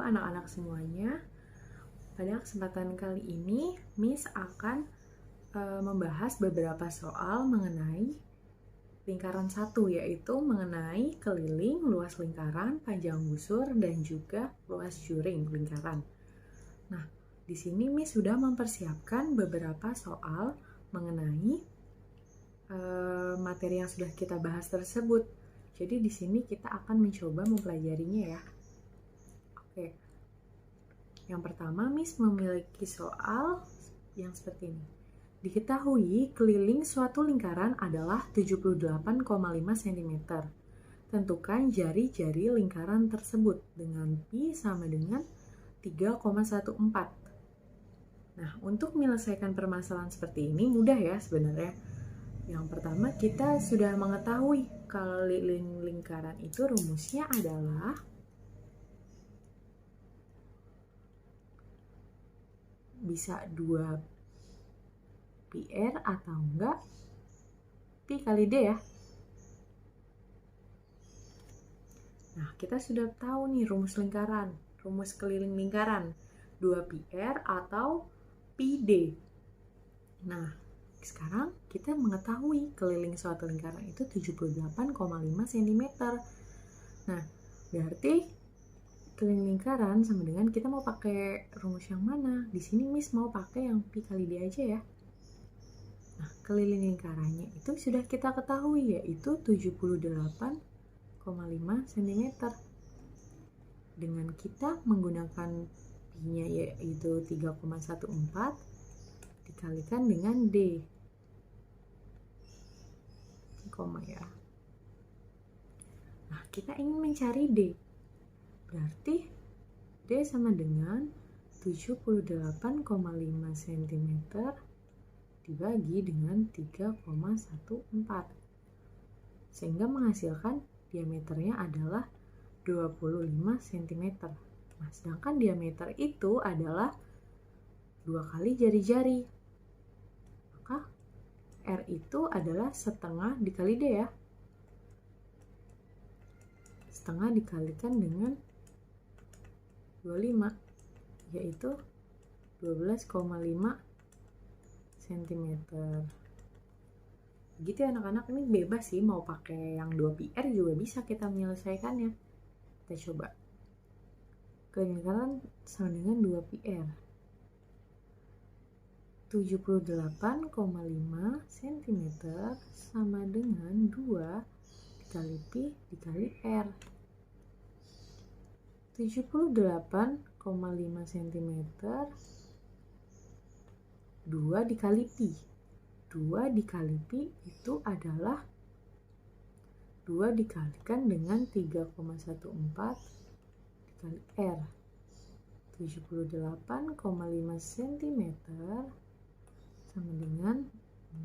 anak-anak semuanya. Pada kesempatan kali ini, Miss akan membahas beberapa soal mengenai lingkaran 1, yaitu mengenai keliling, luas lingkaran, panjang busur, dan juga luas juring lingkaran. Nah, di sini Miss sudah mempersiapkan beberapa soal mengenai materi yang sudah kita bahas tersebut. Jadi di sini kita akan mencoba mempelajarinya ya. Oke. Yang pertama, Miss memiliki soal yang seperti ini. Diketahui keliling suatu lingkaran adalah 78,5 cm. Tentukan jari-jari lingkaran tersebut dengan pi sama dengan 3,14. Nah, untuk menyelesaikan permasalahan seperti ini mudah ya sebenarnya. Yang pertama, kita sudah mengetahui keliling lingkaran itu rumusnya adalah bisa 2 pi r atau enggak pi kali d ya. Nah, kita sudah tahu nih rumus lingkaran, rumus keliling lingkaran, 2 pi r atau pi d. Nah, sekarang kita mengetahui keliling suatu lingkaran itu 78,5 cm. Nah, berarti keliling lingkaran sama dengan kita mau pakai rumus yang mana? Di sini Miss mau pakai yang pi kali d aja ya. Nah, keliling lingkarannya itu sudah kita ketahui yaitu 78,5 cm. Dengan kita menggunakan pi-nya yaitu 3,14 dikalikan dengan d. Koma ya. Nah, kita ingin mencari d. Berarti d sama dengan 78,5 cm dibagi dengan 3,14. Sehingga menghasilkan diameternya adalah 25 cm. Nah, sedangkan diameter itu adalah 2 kali jari-jari. Maka R itu adalah setengah dikali D ya. Setengah dikalikan dengan 25, yaitu 12,5 cm. Begitu ya anak-anak, ini bebas sih mau pakai yang 2 pi r juga bisa kita menyelesaikannya. Kita coba. Keliling lingkaran sama dengan 2 pi r. 78,5 cm sama dengan 2 dikali pi dikali r. 78,5 cm 2 dikali pi. 2 dikali pi itu adalah 2 dikalikan dengan 3,14 dikali r. 78,5 cm sama dengan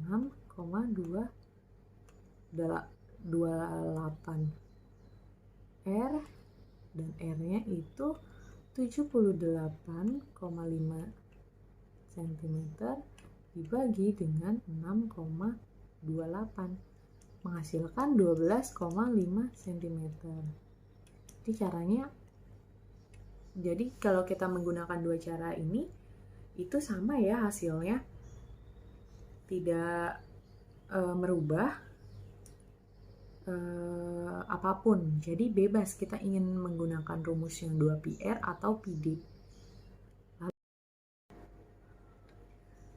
6,28 R, dan R-nya itu 78,5 cm dibagi dengan 6,28 menghasilkan 12,5 cm. Jadi kalau kita menggunakan dua cara ini itu sama ya hasilnya, tidak merubah apapun. Jadi bebas kita ingin menggunakan rumus yang 2 pi r atau pi d.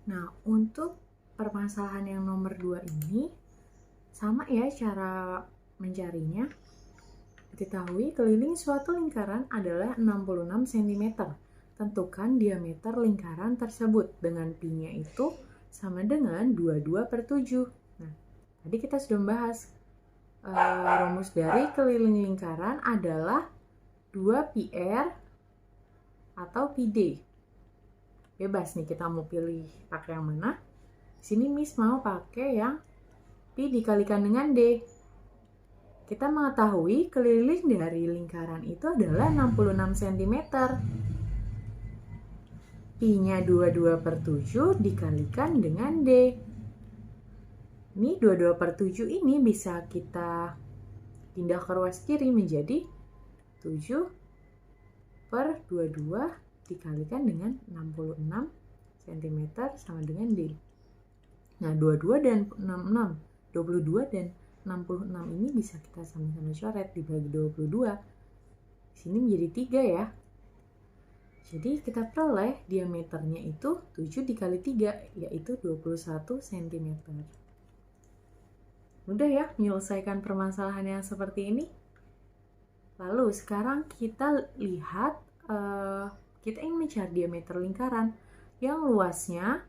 Nah, untuk permasalahan yang nomor 2 ini sama ya cara mencarinya. Diketahui keliling suatu lingkaran adalah 66 cm. Tentukan diameter lingkaran tersebut dengan pi-nya itu sama dengan 22/7. Nah, tadi kita sudah membahas rumus dari keliling lingkaran adalah 2 pi r atau pi d. Bebas nih kita mau pilih pakai yang mana. Sini Miss mau pakai yang pi dikalikan dengan d. Kita mengetahui keliling dari lingkaran itu adalah 66 cm. Pi-nya 22/7 dikalikan dengan D. Ini 22/7 ini bisa kita pindah ke ruas kiri menjadi 7/7. per 22 dikalikan dengan 66 cm sama dengan D. Nah, 22 dan 66, 22 dan 66 ini bisa kita sama-sama coret dibagi 22. Di sini menjadi 3 ya. Jadi kita peroleh diameternya itu 7 dikali 3, yaitu 21 cm. Mudah ya menyelesaikan permasalahan yang seperti ini. Lalu sekarang kita lihat, kita ingin mencari diameter lingkaran yang luasnya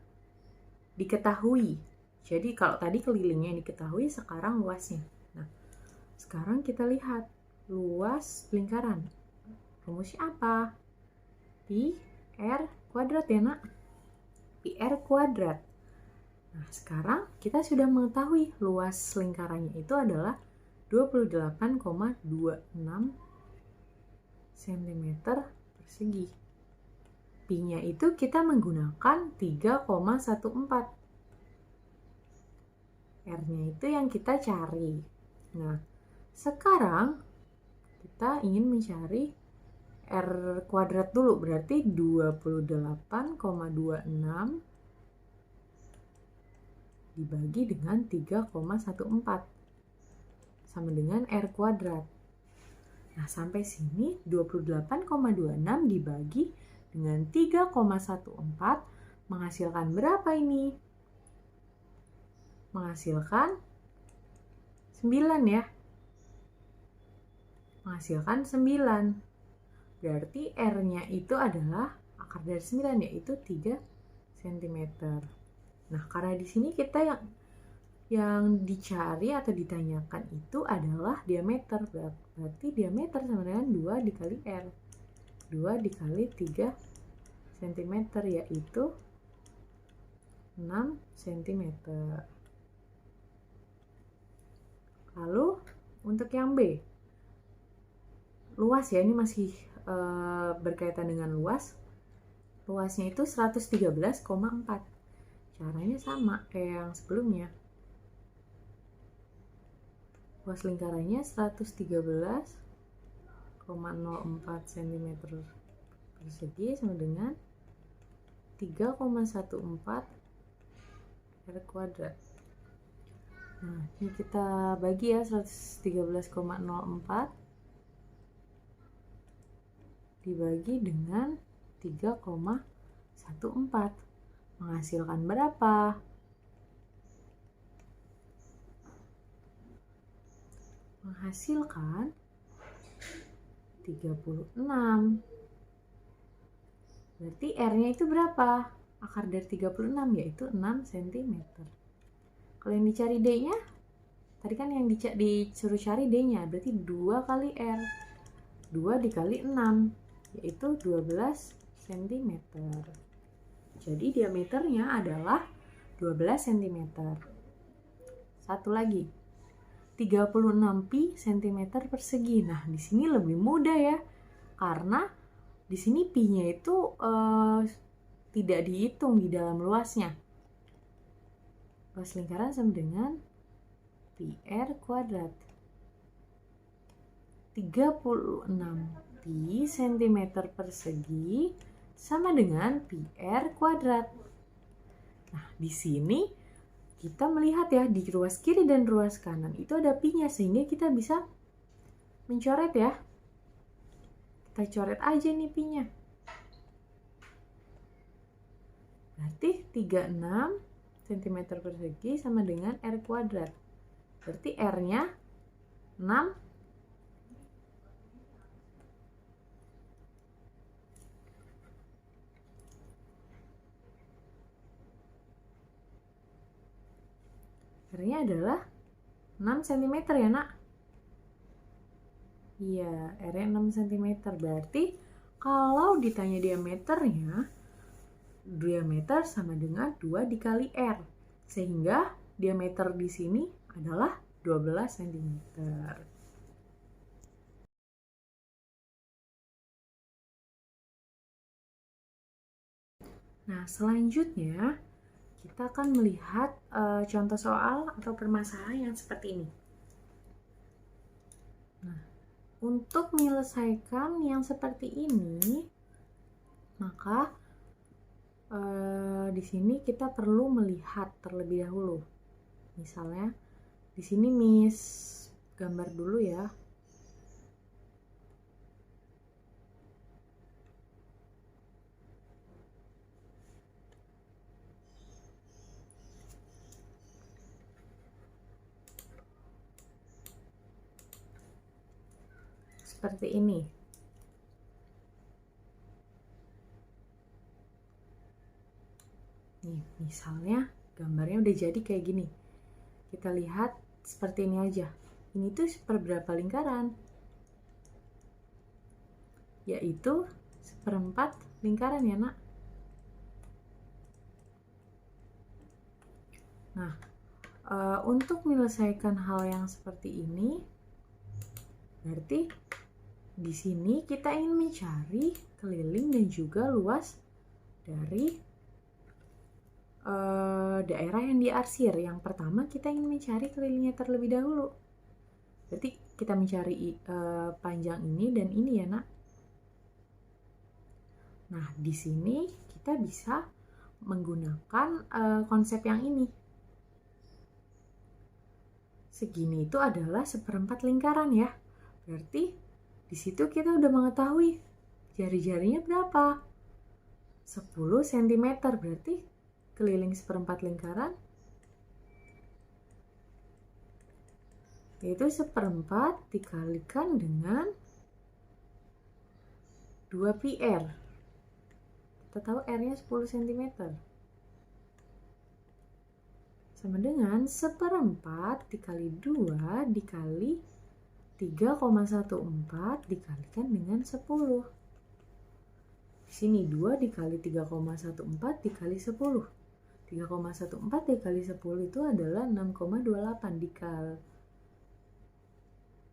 diketahui. Jadi kalau tadi kelilingnya yang diketahui, sekarang luasnya. Nah, sekarang kita lihat luas lingkaran. Rumusnya apa? Pi R kuadrat ya nak? Pi R kuadrat. Nah, sekarang kita sudah mengetahui luas lingkarannya itu adalah 28,26 cm persegi. Pi-nya itu kita menggunakan 3,14. R-nya itu yang kita cari. Nah, sekarang kita ingin mencari R kuadrat dulu, berarti 28,26 dibagi dengan 3,14 sama dengan R kuadrat. Nah, sampai sini 28,26 dibagi dengan 3,14 menghasilkan berapa ini? Menghasilkan 9 ya. Menghasilkan 9. Berarti R-nya itu adalah akar dari 9, yaitu 3 cm. Nah, karena di sini kita yang dicari atau ditanyakan itu adalah diameter. Berarti diameter sama dengan 2 dikali R. 2 dikali 3 cm, yaitu 6 cm. Lalu untuk yang B, luas ya, ini masih berkaitan dengan luas. Luasnya itu 113,4. Caranya sama kayak yang sebelumnya. Luas lingkarannya 113,04 cm persegi sama dengan 3,14 R kuadrat. Nah, ini kita bagi ya, 113,04 dibagi dengan 3,14 menghasilkan berapa? Menghasilkan 36. Berarti R-nya itu berapa? Akar dari 36 yaitu 6 cm. Kalau yang dicari D-nya, tadi kan yang disuruh cari D-nya, berarti 2 kali R. 2 dikali 6, yaitu 12 cm. Jadi diameternya adalah 12 cm. Satu lagi, 36 pi cm persegi. Nah, di sini lebih mudah ya, karena di sini pi-nya itu tidak dihitung di dalam luasnya. Luas lingkaran sama dengan pi R kuadrat. 36 pi cm persegi sama dengan pi R kuadrat. Nah, di sini kita melihat ya, di ruas kiri dan ruas kanan itu ada pi-nya, sehingga kita bisa mencoret ya. Kita coret aja nih pi-nya. Berarti 36 cm persegi sama dengan R kuadrat. Berarti R-nya 6. R-nya adalah 6 cm ya nak? Iya, R-nya 6 cm. Berarti kalau ditanya diameternya, diameter sama dengan 2 dikali R. Sehingga diameter di sini adalah 12 cm. Nah, selanjutnya kita akan melihat contoh soal atau permasalahan yang seperti ini. Nah, untuk menyelesaikan yang seperti ini, maka di sini kita perlu melihat terlebih dahulu. Misalnya di sini Miss gambar dulu ya. Seperti ini. Nih, misalnya gambarnya udah jadi kayak gini. Kita lihat seperti ini aja. Ini tuh seperberapa lingkaran? Yaitu 1/4 lingkaran ya, Nak. Nah, untuk menyelesaikan hal yang seperti ini, berarti di sini kita ingin mencari keliling dan juga luas dari daerah yang diarsir. Yang pertama kita ingin mencari kelilingnya terlebih dahulu. Berarti kita mencari panjang ini dan ini ya, Nak. Nah, di sini kita bisa menggunakan konsep yang ini. Segini itu adalah 1/4 lingkaran ya. Berarti di situ kita udah mengetahui jari-jarinya berapa. 10 cm, berarti keliling 1/4 lingkaran yaitu 1/4 dikalikan dengan 2 pi r. Kita tahu R-nya 10 cm. Sama dengan 1/4 dikali 2 dikali 3,14 dikalikan dengan 10. Di sini 2 dikali 3,14 dikali 10. 3,14 dikali 10 itu adalah 6,28 dikali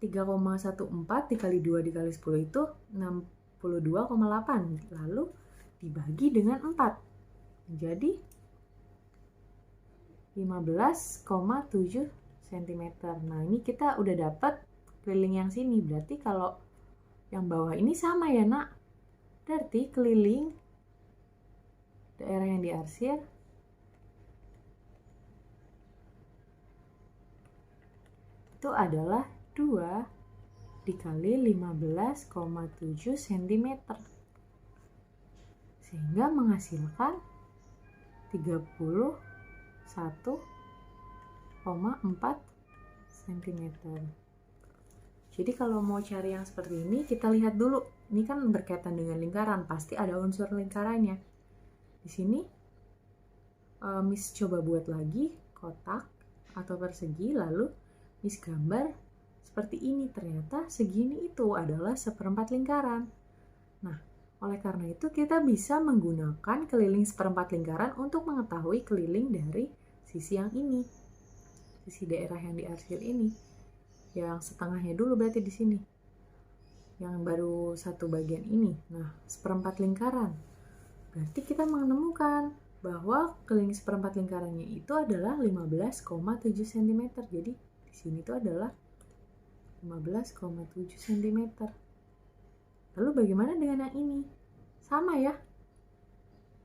3,14 dikali 2 dikali 10 itu 62,8. Lalu dibagi dengan 4 menjadi 15,7 cm. Nah, ini kita udah dapat keliling yang sini. Berarti kalau yang bawah ini sama ya, Nak. Berarti keliling daerah yang diarsir itu adalah 2 dikali 15,7 cm. Sehingga menghasilkan 31,4 cm. Jadi kalau mau cari yang seperti ini, kita lihat dulu. Ini kan berkaitan dengan lingkaran, pasti ada unsur lingkarannya. Di sini Miss coba buat lagi kotak atau persegi, lalu Miss gambar seperti ini. Ternyata segini itu adalah 1/4 lingkaran. Nah, oleh karena itu kita bisa menggunakan keliling 1/4 lingkaran untuk mengetahui keliling dari sisi yang ini, sisi daerah yang diarsir ini. Yang setengahnya dulu berarti di sini, yang baru satu bagian ini. Nah, 1/4 lingkaran. Berarti kita menemukan bahwa keliling 1/4 lingkarannya itu adalah 15,7 cm. Jadi di sini itu adalah 15,7 cm. Lalu bagaimana dengan yang ini? Sama ya.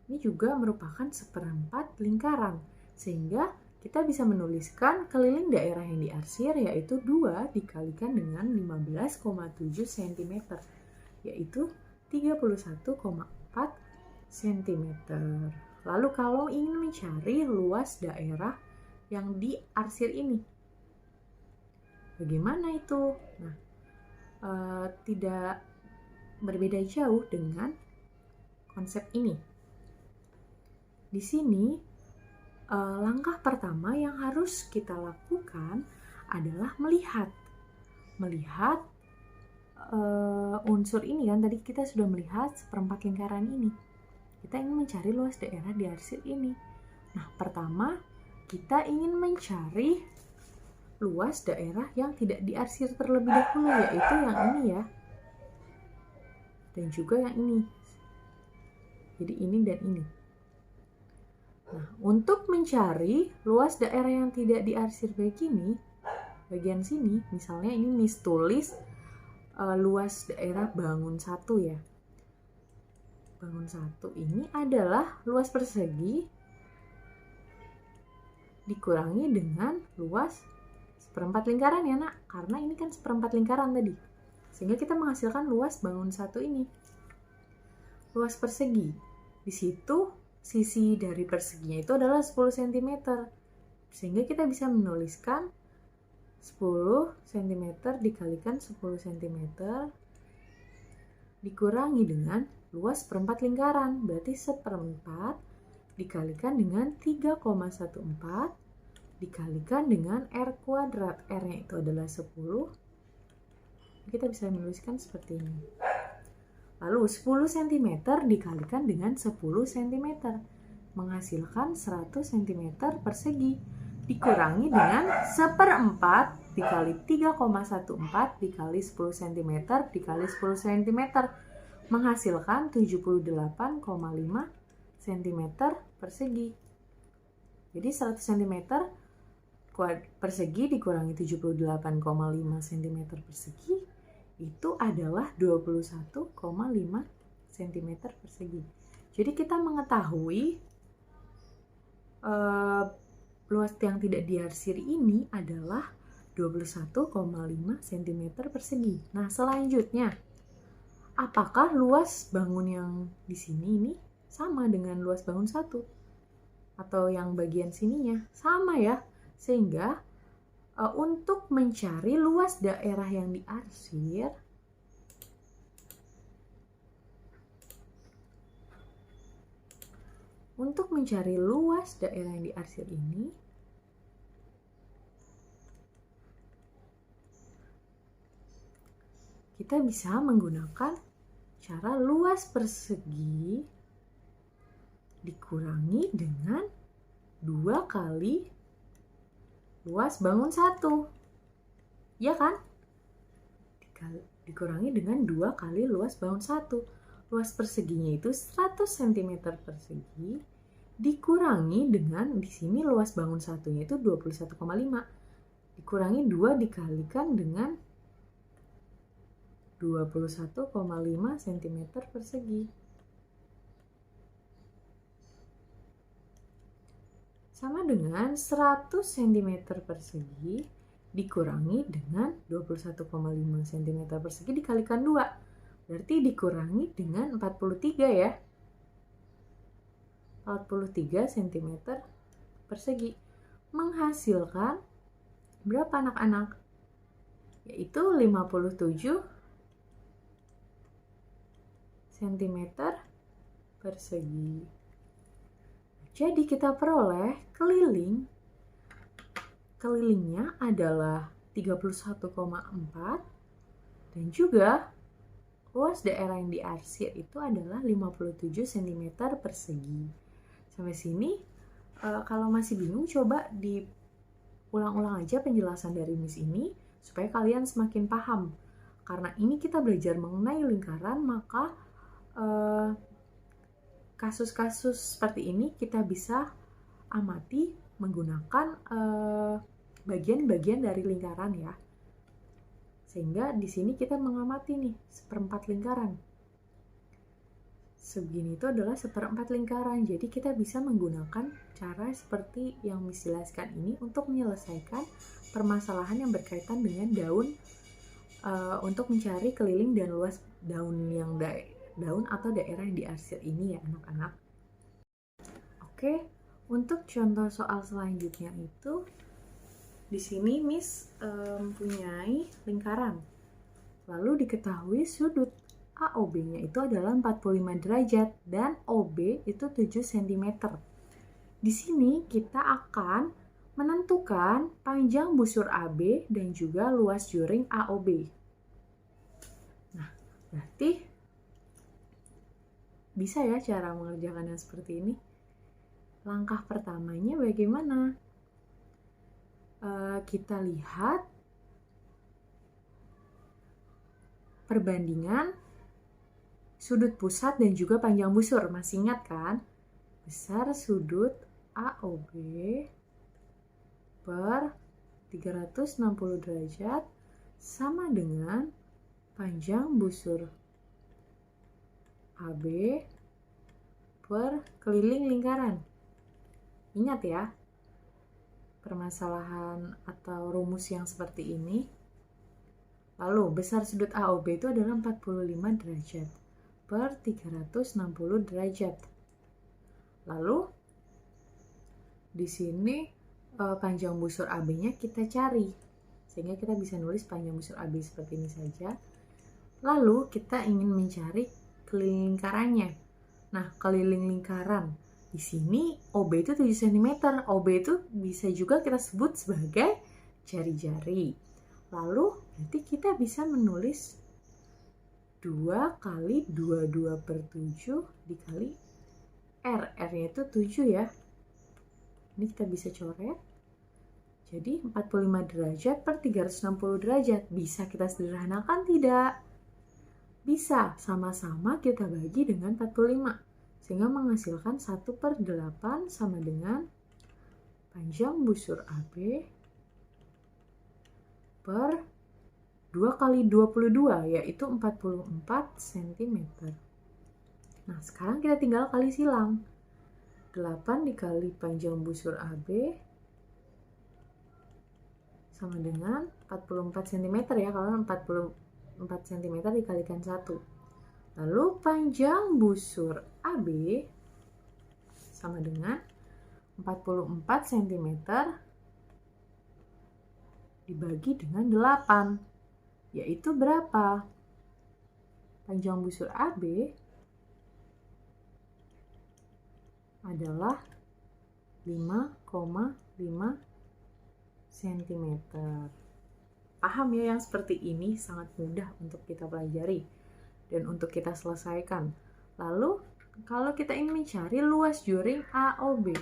Ini juga merupakan 1/4 lingkaran. Sehingga kita bisa menuliskan keliling daerah yang diarsir yaitu 2 dikalikan dengan 15,7 cm. Yaitu 31,4 cm. Lalu kalau ingin mencari luas daerah yang diarsir ini, bagaimana itu? Nah, tidak berbeda jauh dengan konsep ini. Di sini, langkah pertama yang harus kita lakukan adalah melihat unsur ini kan. Tadi kita sudah melihat 1/4 lingkaran ini. Kita ingin mencari luas daerah diarsir ini. Nah, pertama kita ingin mencari luas daerah yang tidak diarsir terlebih dahulu, yaitu yang ini ya. Dan juga yang ini. Jadi ini dan ini. Nah, untuk mencari luas daerah yang tidak diarsir begini, bagian sini, misalnya ini Miss tulis luas daerah bangun 1 ya. Bangun 1 ini adalah luas persegi dikurangi dengan luas seperempat lingkaran ya nak, karena ini kan seperempat lingkaran tadi. Sehingga kita menghasilkan luas bangun 1 ini. Luas persegi, di situ sisi dari perseginya itu adalah 10 cm. Sehingga kita bisa menuliskan 10 cm dikalikan 10 cm dikurangi dengan luas seperempat lingkaran. Berarti seperempat dikalikan dengan 3,14 dikalikan dengan R kuadrat. R-nya itu adalah 10. Kita bisa menuliskan seperti ini. Lalu 10 cm dikalikan dengan 10 cm menghasilkan 100 cm persegi dikurangi dengan seperempat dikali 3,14 dikali 10 cm dikali 10 cm menghasilkan 78,5 cm persegi. Jadi 100 cm persegi dikurangi 78,5 cm persegi itu adalah 21,5 cm persegi. Jadi kita mengetahui luas yang tidak diarsir ini adalah 21,5 cm persegi. Nah, selanjutnya, apakah luas bangun yang di sini ini sama dengan luas bangun 1? Atau yang bagian sininya? Sama ya. Sehingga untuk mencari luas daerah yang diarsir, ini, kita bisa menggunakan cara luas persegi dikurangi dengan 2 kali luas bangun 1. Ya kan? Dikurangi dengan 2 kali luas bangun 1. Luas perseginya itu 100 cm persegi dikurangi dengan, di sini luas bangun 1-nya itu 21,5. Dikurangi 2 dikalikan dengan 21,5 cm persegi. Sama dengan 100 cm persegi dikurangi dengan 21,5 cm persegi dikalikan 2. Berarti dikurangi dengan 43 ya. 43 cm persegi. Menghasilkan berapa anak-anak? Yaitu 57 cm persegi. Jadi kita peroleh kelilingnya adalah 31,4 dan juga luas daerah yang diarsir itu adalah 57 cm persegi. Sampai sini kalau masih bingung coba diulang-ulang aja penjelasan dari Miss ini supaya kalian semakin paham. Karena ini kita belajar mengenai lingkaran, maka kasus-kasus seperti ini kita bisa amati menggunakan bagian-bagian dari lingkaran ya. Sehingga di sini kita mengamati nih seperempat lingkaran. Segini itu adalah seperempat lingkaran. Jadi kita bisa menggunakan cara seperti yang Miss jelaskan ini untuk menyelesaikan permasalahan yang berkaitan dengan daun untuk mencari keliling dan luas daun atau daerah yang diarsir ini ya anak-anak. Oke, untuk contoh soal selanjutnya itu di sini Miss mempunyai lingkaran. Lalu diketahui sudut AOB-nya itu adalah 45 derajat dan OB itu 7 cm. Di sini kita akan menentukan panjang busur AB dan juga luas juring AOB. Nah, berarti bisa ya cara mengerjakannya seperti ini. Langkah pertamanya bagaimana? Kita lihat perbandingan sudut pusat dan juga panjang busur. Masih ingat kan? Besar sudut AOB per 360 derajat sama dengan panjang busur AB per keliling lingkaran. Ingat ya, permasalahan atau rumus yang seperti ini. Lalu besar sudut AOB itu adalah 45 derajat per 360 derajat. Lalu di sini panjang busur AB-nya kita cari. Sehingga kita bisa nulis panjang busur AB seperti ini saja. Lalu kita ingin mencari keliling lingkarannya. Nah, keliling lingkaran di sini OB itu 7 cm. OB itu bisa juga kita sebut sebagai jari-jari. Lalu nanti kita bisa menulis 2 kali 22 per 7 dikali R. R-nya itu 7 ya. Ini kita bisa coret. Jadi 45 derajat per 360 derajat. Bisa kita sederhanakan tidak? Bisa, sama-sama kita bagi dengan 45. Sehingga menghasilkan 1 per 8 sama dengan panjang busur AB per 2 kali 22, yaitu 44 cm. Nah, sekarang kita tinggal kali silang. 8 dikali panjang busur AB sama dengan 44 cm ya, kalau 44 cm dikalikan 1. Lalu panjang busur AB sama dengan 44 cm dibagi dengan 8. Yaitu berapa? Panjang busur AB adalah 5,5 cm. Paham ya, yang seperti ini sangat mudah untuk kita pelajari dan untuk kita selesaikan. Lalu kalau kita ingin mencari luas juring AOB,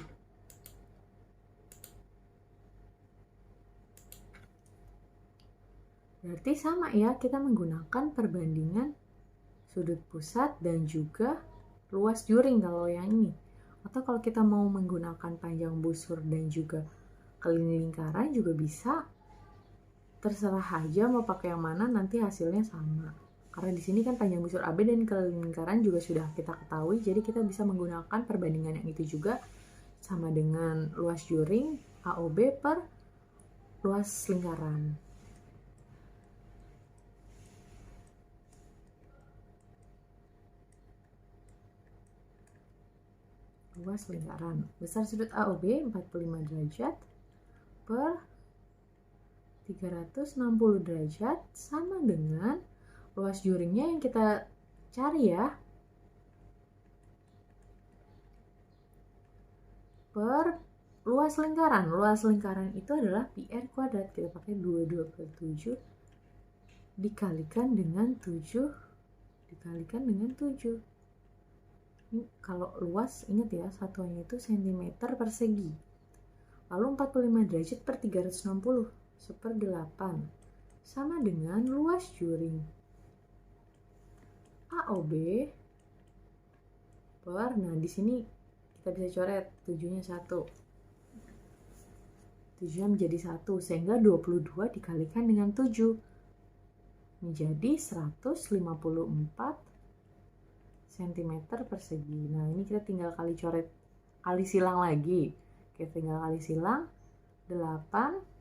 berarti sama ya, kita menggunakan perbandingan sudut pusat dan juga luas juring kalau yang ini. Atau kalau kita mau menggunakan panjang busur dan juga keliling lingkaran juga bisa. Terserah aja mau pakai yang mana, nanti hasilnya sama. Karena di sini kan panjang busur AB dan keliling lingkaran juga sudah kita ketahui, jadi kita bisa menggunakan perbandingan yang itu juga sama dengan luas juring AOB per luas lingkaran. Luas lingkaran. Besar sudut AOB 45 derajat per 360 derajat sama dengan luas juringnya yang kita cari ya, per luas lingkaran. Luas lingkaran itu adalah pi r kuadrat. Kita pakai 22 per 7 dikalikan dengan 7 dikalikan dengan 7. Ini kalau luas, ingat ya, satuannya itu cm persegi. Lalu 45 derajat per 360 1/8 sama dengan luas juring AOB per, nah di sini kita bisa coret 7-nya 1. 7-nya menjadi 1, sehingga 22 dikalikan dengan 7 menjadi 154 cm persegi. Nah, ini kita tinggal kali silang lagi. Kita tinggal kali silang 8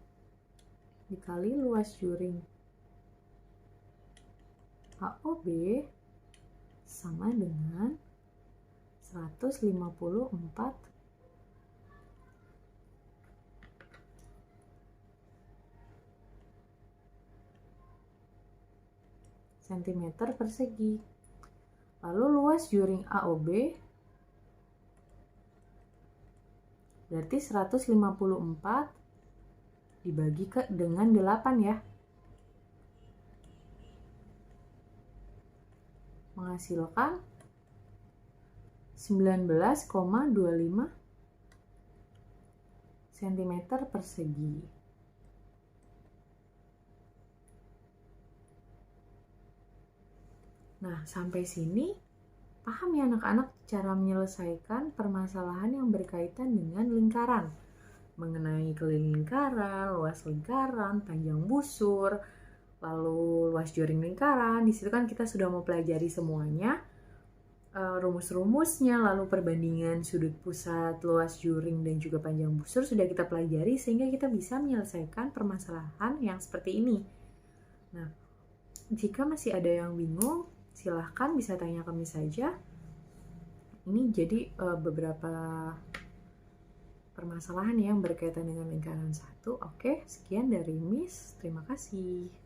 dikali luas juring AOB sama dengan 154 cm persegi. Lalu luas juring AOB berarti 154 dibagi dengan 8 ya. Menghasilkan 19,25 cm persegi. Nah, sampai sini paham ya anak-anak cara menyelesaikan permasalahan yang berkaitan dengan lingkaran. Mengenai keliling lingkaran, luas lingkaran, panjang busur, lalu luas juring lingkaran. Di situ kan kita sudah mempelajari semuanya, rumus-rumusnya, lalu perbandingan sudut pusat, luas juring, dan juga panjang busur sudah kita pelajari sehingga kita bisa menyelesaikan permasalahan yang seperti ini. Nah, jika masih ada yang bingung, silahkan bisa tanya kami saja. Ini jadi beberapa permasalahan yang berkaitan dengan lingkaran 1. Oke, sekian dari Miss. Terima kasih.